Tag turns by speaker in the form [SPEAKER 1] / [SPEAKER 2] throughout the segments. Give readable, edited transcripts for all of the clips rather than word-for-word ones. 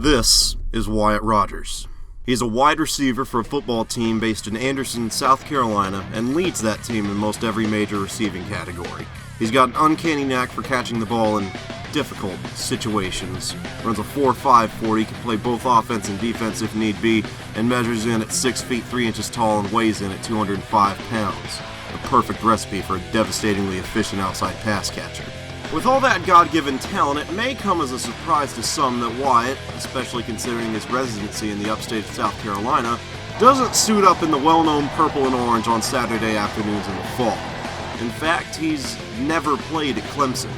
[SPEAKER 1] This is Wyatt Rogers. He's a wide receiver for a football team based in Anderson, South Carolina, and leads that team in most every major receiving category. He's got an uncanny knack for catching the ball in difficult situations, runs a 4.5 40, can play both offense and defense if need be, and measures in at 6 feet 3 inches tall and weighs in at 205 pounds. A perfect recipe for a devastatingly efficient outside pass catcher. With all that God-given talent, it may come as a surprise to some that Wyatt, especially considering his residency in the upstate of South Carolina, doesn't suit up in the well-known purple and orange on Saturday afternoons in the fall. In fact, he's never played at Clemson.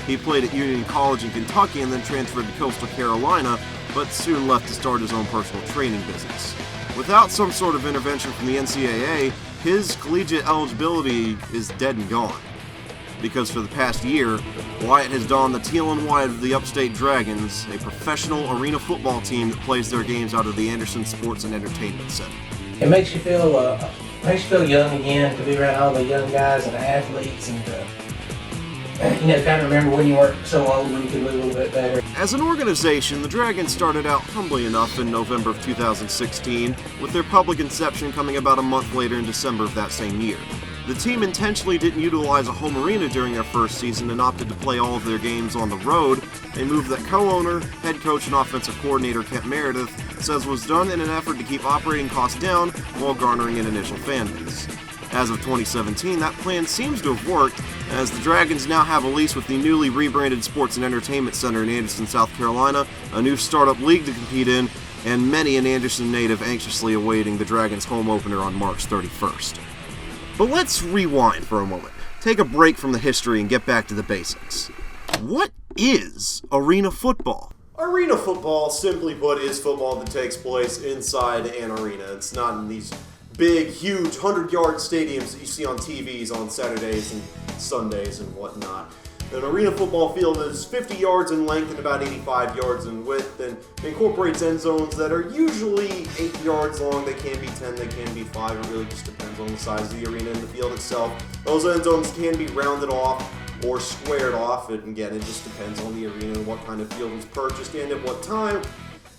[SPEAKER 1] He played at Union College in Kentucky and then transferred to Coastal Carolina, but soon left to start his own personal training business. Without some sort of intervention from the NCAA, his collegiate eligibility is dead and gone. Because for the past year, Wyatt has donned the teal and white of the Upstate Dragons, a professional arena football team that plays their games out of the Anderson Sports and Entertainment Center.
[SPEAKER 2] It makes you feel young again to be around all the young guys and athletes, and kind of remember when you weren't so old, when you could live a little bit better.
[SPEAKER 1] As an organization, the Dragons started out humbly enough in November of 2016, with their public inception coming about a month later in December of that same year. The team intentionally didn't utilize a home arena during their first season and opted to play all of their games on the road, a move that co-owner, head coach, and offensive coordinator Kent Meredith says was done in an effort to keep operating costs down while garnering an initial fan base. As of 2017, that plan seems to have worked, as the Dragons now have a lease with the newly rebranded Sports and Entertainment Center in Anderson, South Carolina, a new startup league to compete in, and many an Anderson native anxiously awaiting the Dragons' home opener on March 31st. But let's rewind for a moment, take a break from the history and get back to the basics. What is arena football?
[SPEAKER 3] Arena football, simply put, is football that takes place inside an arena. It's not in these big, huge, 100-yard stadiums that you see on TVs on Saturdays and Sundays and whatnot. An arena football field is 50 yards in length and about 85 yards in width, and incorporates end zones that are usually 8 yards long. They can be 10, they can be 5. It really just depends on the size of the arena and the field itself. Those end zones can be rounded off or squared off, and again, it just depends on the arena and what kind of field was purchased and at what time.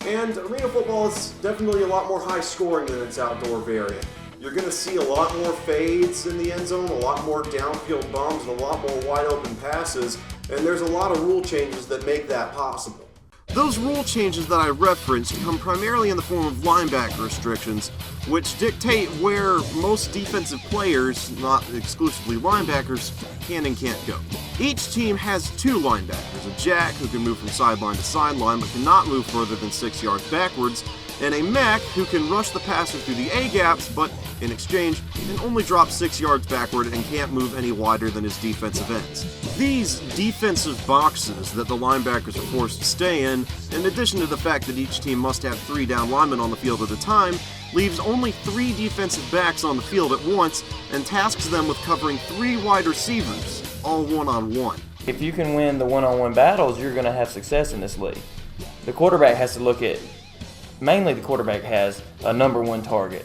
[SPEAKER 3] And arena football is definitely a lot more high scoring than its outdoor variant. You're going to see a lot more fades in the end zone, a lot more downfield bombs, and a lot more wide open passes, and there's a lot of rule changes that make that possible.
[SPEAKER 1] Those rule changes that I referenced come primarily in the form of linebacker restrictions, which dictate where most defensive players, not exclusively linebackers, can and can't go. Each team has 2 linebackers, a jack who can move from sideline to sideline but cannot move further than 6 yards backwards, and a Mac who can rush the passer through the A-gaps, but in exchange can only drop 6 yards backward and can't move any wider than his defensive ends. These defensive boxes that the linebackers are forced to stay in addition to the fact that each team must have 3 down linemen on the field at a time, leaves only 3 defensive backs on the field at once and tasks them with covering 3 wide receivers, all one-on-one.
[SPEAKER 4] If you can win the one-on-one battles, you're going to have success in this league. The quarterback has to look at mainly the quarterback has a number 1 target.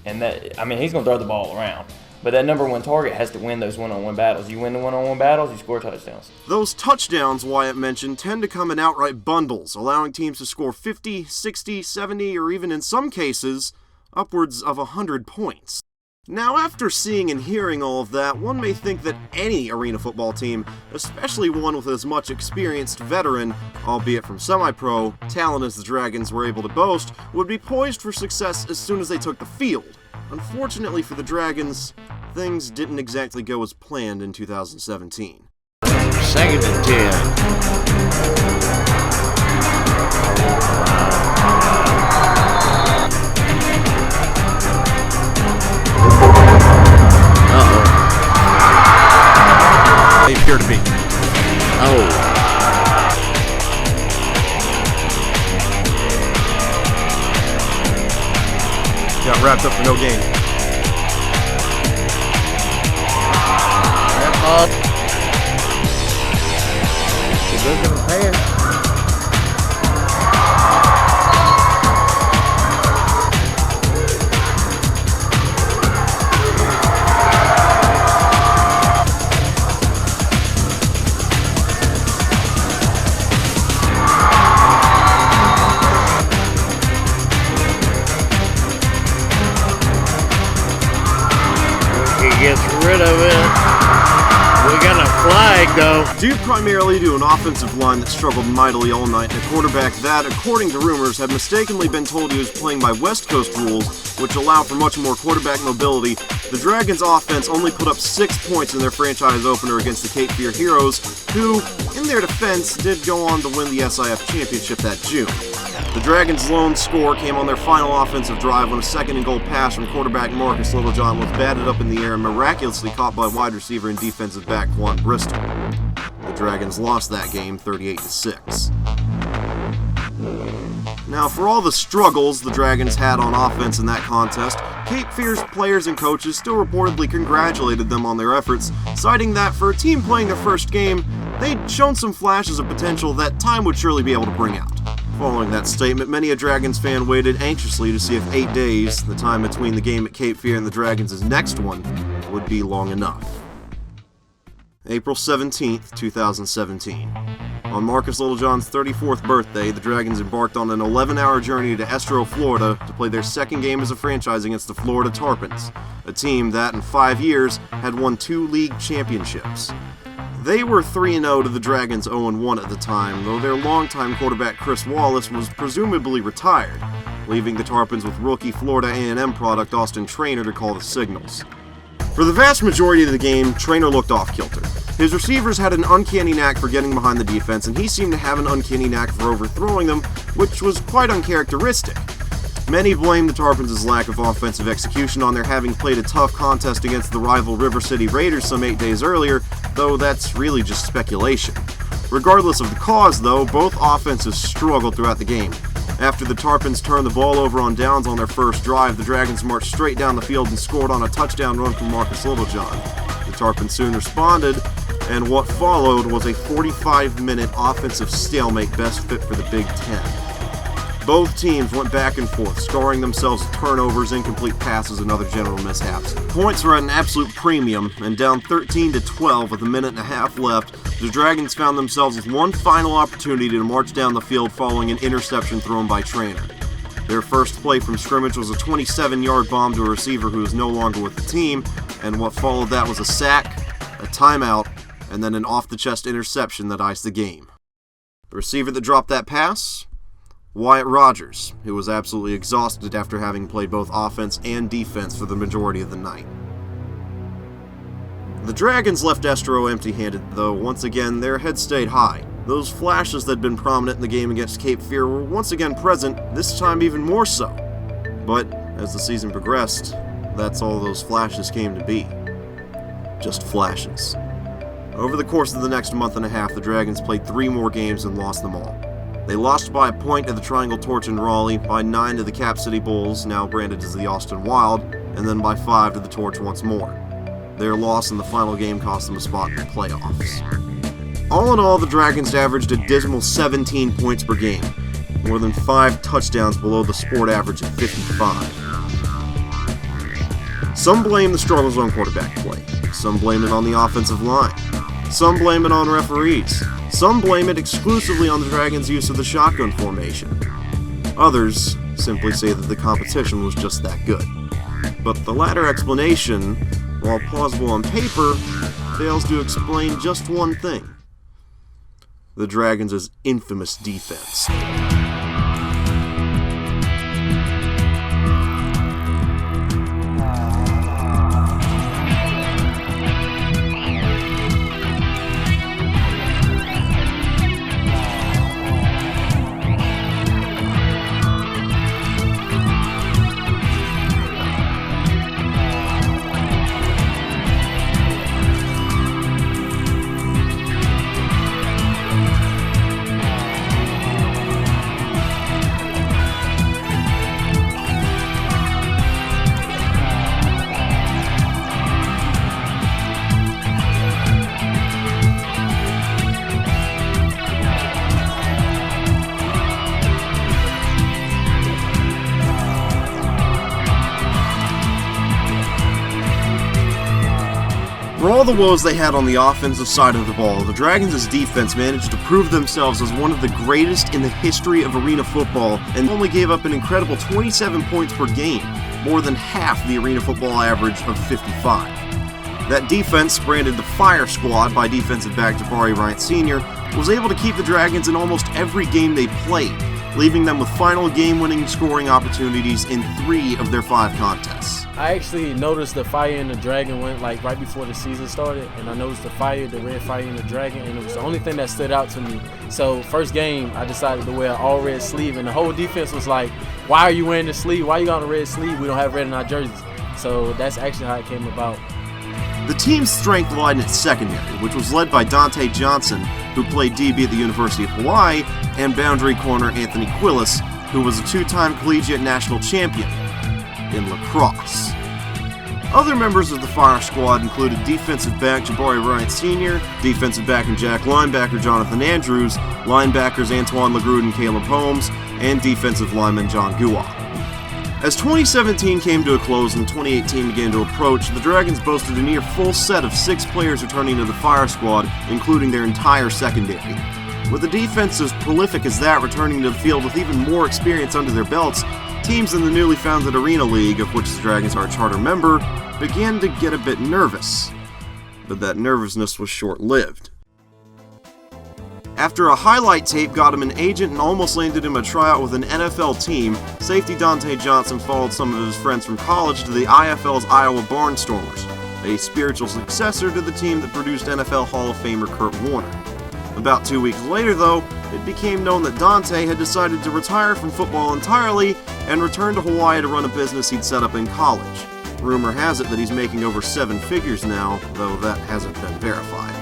[SPEAKER 4] And he's going to throw the ball around. But that number 1 target has to win those one-on-one battles. You win the one-on-one battles, you score touchdowns.
[SPEAKER 1] Those touchdowns Wyatt mentioned tend to come in outright bundles, allowing teams to score 50, 60, 70, or even in some cases, upwards of 100 points. Now, after seeing and hearing all of that, one may think that any arena football team, especially one with as much experienced veteran, albeit from semi-pro, talent as the Dragons were able to boast, would be poised for success as soon as they took the field. Unfortunately for the Dragons, things didn't exactly go as planned in 2017.
[SPEAKER 5] 2nd and 10.
[SPEAKER 1] They appear to be. Got wrapped up for no gain.
[SPEAKER 5] They're going to pass. flag, though.
[SPEAKER 1] Due primarily to an offensive line that struggled mightily all night, and a quarterback that, according to rumors, had mistakenly been told he was playing by West Coast rules, which allow for much more quarterback mobility, the Dragons' offense only put up 6 points in their franchise opener against the Cape Fear Heroes, who, in their defense, did go on to win the SIF championship that June. The Dragons' lone score came on their final offensive drive when a second-and-goal pass from quarterback Marcus Littlejohn was batted up in the air and miraculously caught by wide receiver and defensive back Quan Bristol. The Dragons lost that game 38-6. Now, for all the struggles the Dragons had on offense in that contest, Cape Fear's players and coaches still reportedly congratulated them on their efforts, citing that for a team playing their first game, they'd shown some flashes of potential that time would surely be able to bring out. Following that statement, many a Dragons fan waited anxiously to see if 8 days, the time between the game at Cape Fear and the Dragons' next one, would be long enough. April 17th, 2017. On Marcus Littlejohn's 34th birthday, the Dragons embarked on an 11-hour journey to Estero, Florida to play their second game as a franchise against the Florida Tarpons, a team that, in 5 years, had won 2 league championships. They were 3-0 to the Dragons' 0-1 at the time, though their longtime quarterback Chris Wallace was presumably retired, leaving the Tarpons with rookie Florida A&M product Austin Traynor to call the signals. For the vast majority of the game, Traynor looked off-kilter. His receivers had an uncanny knack for getting behind the defense, and he seemed to have an uncanny knack for overthrowing them, which was quite uncharacteristic. Many blame the Tarpons' lack of offensive execution on their having played a tough contest against the rival River City Raiders some 8 days earlier, though that's really just speculation. Regardless of the cause, though, both offenses struggled throughout the game. After the Tarpons turned the ball over on downs on their first drive, the Dragons marched straight down the field and scored on a touchdown run from Marcus Littlejohn. The Tarpons soon responded, and what followed was a 45-minute offensive stalemate best fit for the Big Ten. Both teams went back and forth, scoring themselves turnovers, incomplete passes, and other general mishaps. Points were at an absolute premium, and down 13-12 with a minute and a half left, the Dragons found themselves with one final opportunity to march down the field following an interception thrown by Traynor. Their first play from scrimmage was a 27-yard bomb to a receiver who is no longer with the team, and what followed that was a sack, a timeout, and then an off-the-chest interception that iced the game. The receiver that dropped that pass? Wyatt Rogers, who was absolutely exhausted after having played both offense and defense for the majority of the night. The Dragons left Estero empty-handed, though once again their heads stayed high. Those flashes that had been prominent in the game against Cape Fear were once again present, this time even more so. But as the season progressed, that's all those flashes came to be. Just flashes. Over the course of the next month and a half, the Dragons played 3 more games and lost them all. They lost by a point to the Triangle Torch in Raleigh, by 9 to the Cap City Bulls, now branded as the Austin Wild, and then by 5 to the Torch once more. Their loss in the final game cost them a spot in the playoffs. All in all, the Dragons averaged a dismal 17 points per game, more than 5 touchdowns below the sport average of 55. Some blame the struggles on quarterback play. Some blame it on the offensive line. Some blame it on referees. Some blame it exclusively on the Dragons' use of the shotgun formation. Others simply say that the competition was just that good. But the latter explanation, while plausible on paper, fails to explain just one thing: the Dragons' infamous defense. For all the woes they had on the offensive side of the ball, the Dragons' defense managed to prove themselves as one of the greatest in the history of arena football and only gave up an incredible 27 points per game, more than half the arena football average of 55. That defense, branded the Fire Squad by defensive back Jabari Bryant Sr., was able to keep the Dragons in almost every game they played, leaving them with final game-winning scoring opportunities in 3 of their 5 contests.
[SPEAKER 6] I actually noticed the fire in the dragon went like right before the season started, and I noticed the red fire in the dragon, and it was the only thing that stood out to me. So first game, I decided to wear an all red sleeve, and the whole defense was like, "Why are you wearing the sleeve? Why are you got a red sleeve? We don't have red in our jerseys." So that's actually how it came about.
[SPEAKER 1] The team's strength lied in its secondary, which was led by Dante Johnson, who played DB at the University of Hawaii, and boundary corner Anthony Quillis, who was a 2-time collegiate national champion in lacrosse. Other members of the Fire Squad included defensive back Jabari Bryant Sr., defensive back and jack linebacker Jonathan Andrews, linebackers Antoine LeGroud and Caleb Holmes, and defensive lineman John Gua. As 2017 came to a close and 2018 began to approach, the Dragons boasted a near full set of 6 players returning to the Fire Squad, including their entire secondary. With a defense as prolific as that returning to the field with even more experience under their belts, teams in the newly founded Arena League, of which the Dragons are a charter member, began to get a bit nervous. But that nervousness was short-lived. After a highlight tape got him an agent and almost landed him a tryout with an NFL team, safety Dante Johnson followed some of his friends from college to the IFL's Iowa Barnstormers, a spiritual successor to the team that produced NFL Hall of Famer Kurt Warner. About 2 weeks later, though, it became known that Dante had decided to retire from football entirely and return to Hawaii to run a business he'd set up in college. Rumor has it that he's making over 7 figures now, though that hasn't been verified.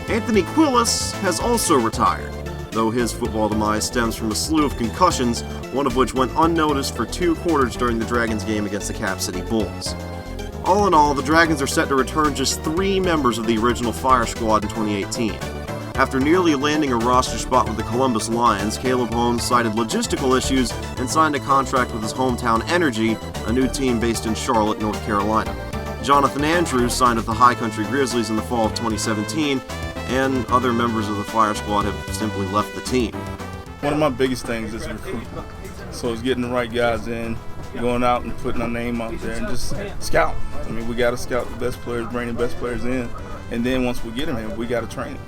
[SPEAKER 1] Anthony Quillis has also retired, though his football demise stems from a slew of concussions, one of which went unnoticed for 2 quarters during the Dragons game against the Cap City Bulls. All in all, the Dragons are set to return just 3 members of the original Fire Squad in 2018. After nearly landing a roster spot with the Columbus Lions, Caleb Holmes cited logistical issues and signed a contract with his hometown Energy, a new team based in Charlotte, North Carolina. Jonathan Andrews signed with the High Country Grizzlies in the fall of 2017, and other members of the Fire Squad have simply left the team.
[SPEAKER 7] One of my biggest things is recruitment. So it's getting the right guys in, going out and putting our name out there and just scout. I mean, we got to scout the best players, bring the best players in, and then once we get them in, we got to train them.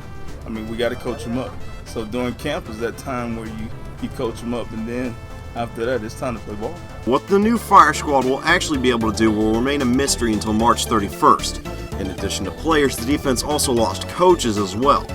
[SPEAKER 7] I mean, we got to coach them up. So during camp is that time where you coach them up, and then after that, it's time to play ball.
[SPEAKER 1] What the new Fire Squad will actually be able to do will remain a mystery until March 31st. In addition to players, the defense also lost coaches as well.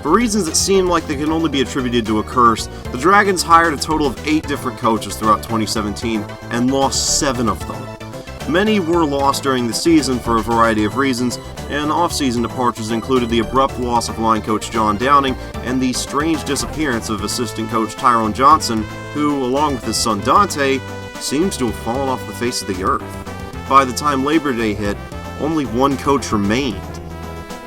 [SPEAKER 1] For reasons that seem like they can only be attributed to a curse, the Dragons hired a total of 8 different coaches throughout 2017 and lost 7 of them. Many were lost during the season for a variety of reasons, and off-season departures included the abrupt loss of line coach John Downing and the strange disappearance of assistant coach Tyrone Johnson, who, along with his son Dante, seems to have fallen off the face of the earth. By the time Labor Day hit, only one coach remained,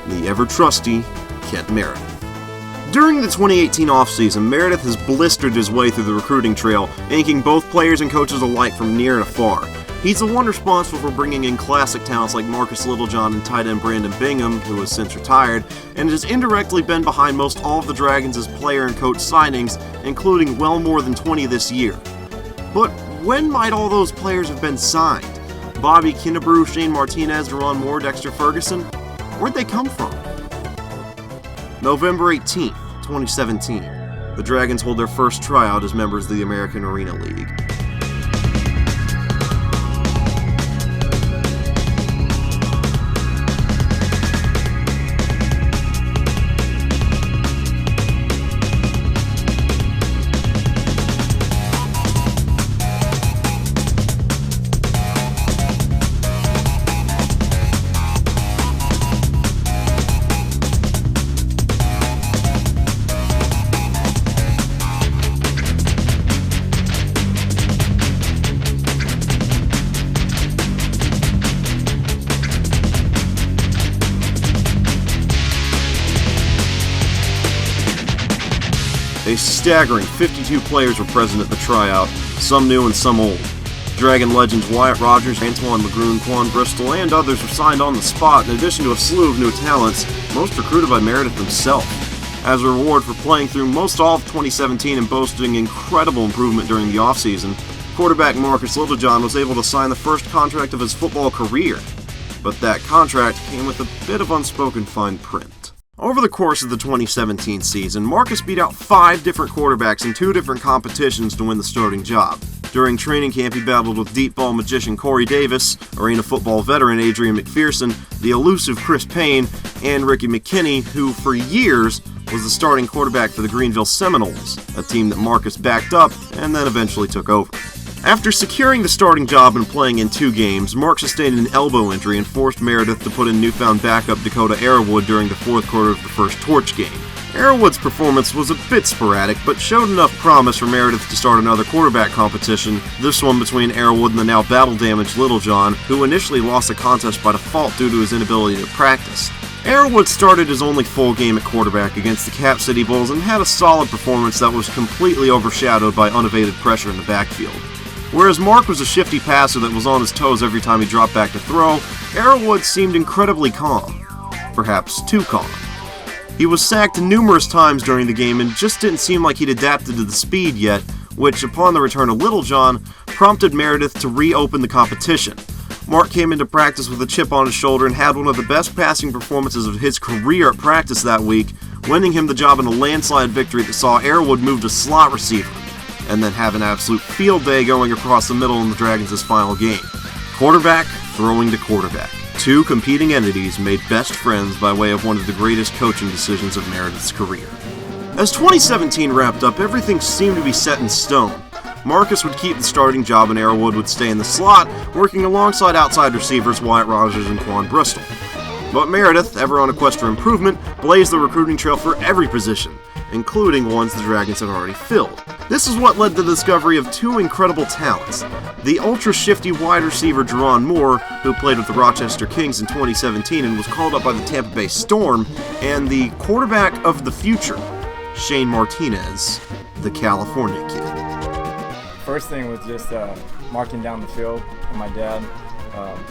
[SPEAKER 1] the ever-trusty Kent Meredith. During the 2018 offseason, Meredith has blistered his way through the recruiting trail, inking both players and coaches alike from near and afar. He's the one responsible for bringing in classic talents like Marcus Littlejohn and tight end Brandon Bingham, who has since retired, and has indirectly been behind most all of the Dragons' player and coach signings, including well more than 20 this year. But when might all those players have been signed? Bobby Kinnebrew, Shane Martinez, Deron Moore, Dexter Ferguson? Where'd they come from? November 18th, 2017. The Dragons hold their first tryout as members of the American Arena League. A staggering 52 players were present at the tryout, some new and some old. Dragon legends Wyatt Rogers, Antoine LeGroud, Quan Bristol, and others were signed on the spot, in addition to a slew of new talents, most recruited by Meredith himself. As a reward for playing through most all of 2017 and boasting incredible improvement during the offseason, quarterback Marcus Littlejohn was able to sign the first contract of his football career. but that contract came with a bit of unspoken fine print. Over the course of the 2017 season, Marcus beat out 5 different quarterbacks in 2 different competitions to win the starting job. During training camp, he battled with deep ball magician Corey Davis, arena football veteran Adrian McPherson, the elusive Chris Payne, and Ricky McKinney, who for years was the starting quarterback for the Greenville Seminoles, a team that Marcus backed up and then eventually took over. After securing the starting job and playing in 2 games, Mark sustained an elbow injury and forced Meredith to put in newfound backup Dakota Arrowwood during the 4th quarter of the first Torch game. Arrowwood's performance was a bit sporadic, but showed enough promise for Meredith to start another quarterback competition, this one between Arrowwood and the now battle-damaged Littlejohn, who initially lost the contest by default due to his inability to practice. Arrowwood started his only full game at quarterback against the Cap City Bulls and had a solid performance that was completely overshadowed by unabated pressure in the backfield. Whereas Mark was a shifty passer that was on his toes every time he dropped back to throw, Arrowwood seemed incredibly calm. Perhaps too calm. He was sacked numerous times during the game and just didn't seem like he'd adapted to the speed yet, which, upon the return of Littlejohn, prompted Meredith to reopen the competition. Mark came into practice with a chip on his shoulder and had one of the best passing performances of his career at practice that week, winning him the job in a landslide victory that saw Arrowwood move to slot receiver, and then have an absolute field day going across the middle in the Dragons' final game. Quarterback throwing to quarterback. 2 competing entities made best friends by way of one of the greatest coaching decisions of Meredith's career. As 2017 wrapped up, everything seemed to be set in stone. Marcus would keep the starting job and Arrowwood would stay in the slot, working alongside outside receivers Wyatt Rogers and Quan Bristol. But Meredith, ever on a quest for improvement, blazed the recruiting trail for every position, including ones the Dragons had already filled. This is what led to the discovery of 2 incredible talents. The ultra-shifty wide receiver Jerron Moore, who played with the Rochester Kings in 2017 and was called up by the Tampa Bay Storm, and the quarterback of the future, Shane Martinez, the California kid.
[SPEAKER 8] First thing was just marking down the field with my dad.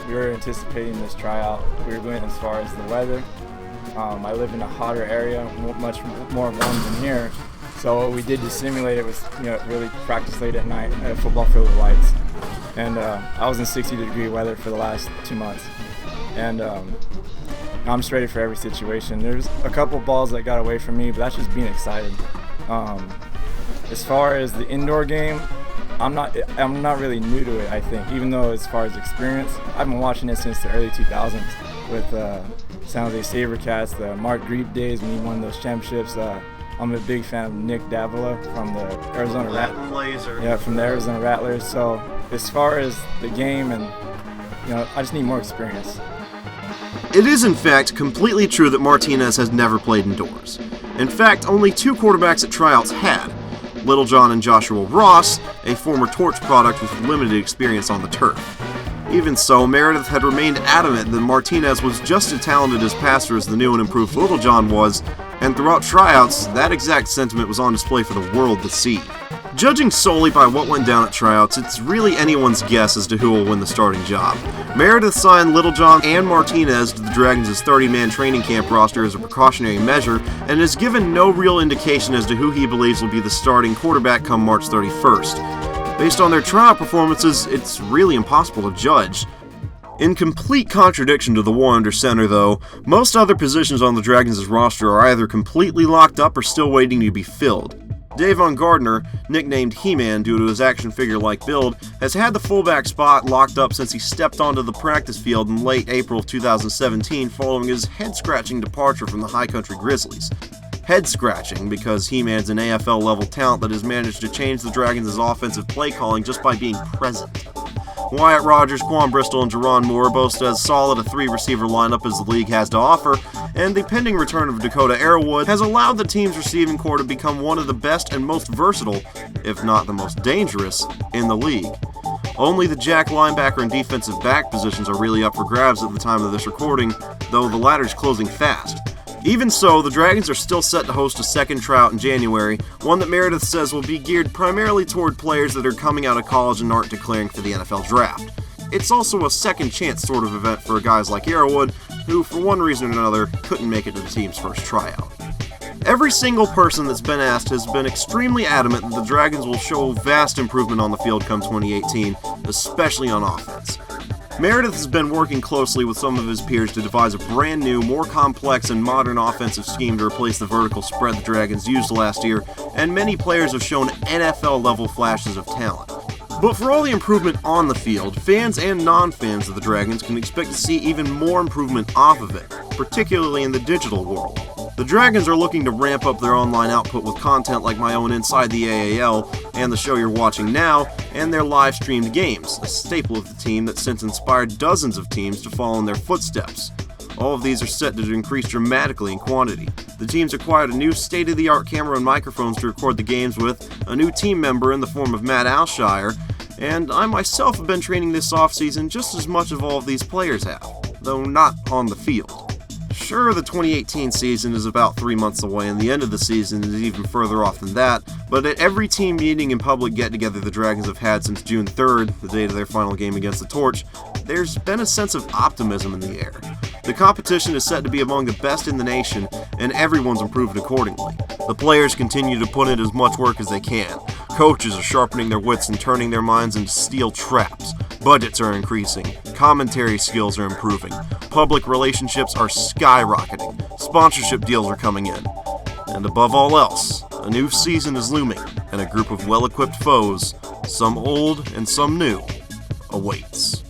[SPEAKER 8] We were anticipating this tryout. We were going as far as the weather. I live in a hotter area, much more warm than here. So what we did to simulate it was, really practice late at night at a football field with lights. And I was in 60-degree weather for the last 2 months. And I'm just ready for every situation. There's a couple balls that got away from me, but that's just being excited. As far as the indoor game, I'm not really new to it, I think, even though as far as experience, I've been watching it since the early 2000s with San Jose SaberCats, the Mark Grieb days when he won those championships. I'm a big fan of Nick Davila from the Arizona Rattlers. Yeah, from the Arizona Rattlers. So as far as the game, and I just need more experience.
[SPEAKER 1] It is, in fact, completely true that Martinez has never played indoors. In fact, only 2 quarterbacks at tryouts had. Littlejohn and Joshua Ross, a former Torch product with limited experience on the turf. Even so, Meredith had remained adamant that Martinez was just as talented as passer as the new and improved Littlejohn was, and throughout tryouts, that exact sentiment was on display for the world to see. Judging solely by what went down at tryouts, it's really anyone's guess as to who will win the starting job. Meredith signed Littlejohn and Martinez to the Dragons' 30-man training camp roster as a precautionary measure, and has given no real indication as to who he believes will be the starting quarterback come March 31st. Based on their tryout performances, it's really impossible to judge. In complete contradiction to the war under center, though, most other positions on the Dragons' roster are either completely locked up or still waiting to be filled. Davon Gardner, nicknamed He-Man due to his action figure-like build, has had the fullback spot locked up since he stepped onto the practice field in late April of 2017 following his head-scratching departure from the High Country Grizzlies. Head-scratching because He-Man's an AFL-level talent that has managed to change the Dragons' offensive play calling just by being present. Wyatt Rogers, Quan Bristol, and Jerron Moore boast as solid a 3-receiver lineup as the league has to offer, and the pending return of Dakota Arrowwood has allowed the team's receiving corps to become one of the best and most versatile, if not the most dangerous, in the league. Only the jack linebacker and defensive back positions are really up for grabs at the time of this recording, though the latter's closing fast. Even so, the Dragons are still set to host a second tryout in January, one that Meredith says will be geared primarily toward players that are coming out of college and aren't declaring for the NFL Draft. It's also a second chance sort of event for guys like Arrowwood, who for one reason or another couldn't make it to the team's first tryout. Every single person that's been asked has been extremely adamant that the Dragons will show vast improvement on the field come 2018, especially on offense. Meredith has been working closely with some of his peers to devise a brand new, more complex and modern offensive scheme to replace the vertical spread the Dragons used last year, and many players have shown NFL-level flashes of talent. But for all the improvement on the field, fans and non-fans of the Dragons can expect to see even more improvement off of it, particularly in the digital world. The Dragons are looking to ramp up their online output with content like my own Inside the AAL and the show you're watching now, and their live-streamed games, a staple of the team that since inspired dozens of teams to follow in their footsteps. All of these are set to increase dramatically in quantity. The team's acquired a new state-of-the-art camera and microphones to record the games with, a new team member in the form of Matt Alshire, and I myself have been training this offseason just as much as all of these players have, though not on the field. Sure, the 2018 season is about 3 months away, and the end of the season is even further off than that, but at every team meeting and public get-together the Dragons have had since June 3rd, the date of their final game against the Torch, there's been a sense of optimism in the air. The competition is set to be among the best in the nation, and everyone's improved accordingly. The players continue to put in as much work as they can. Coaches are sharpening their wits and turning their minds into steel traps. Budgets are increasing. Commentary skills are improving. Public relationships are skyrocketing. Sponsorship deals are coming in. And above all else, a new season is looming, and a group of well-equipped foes, some old and some new, awaits.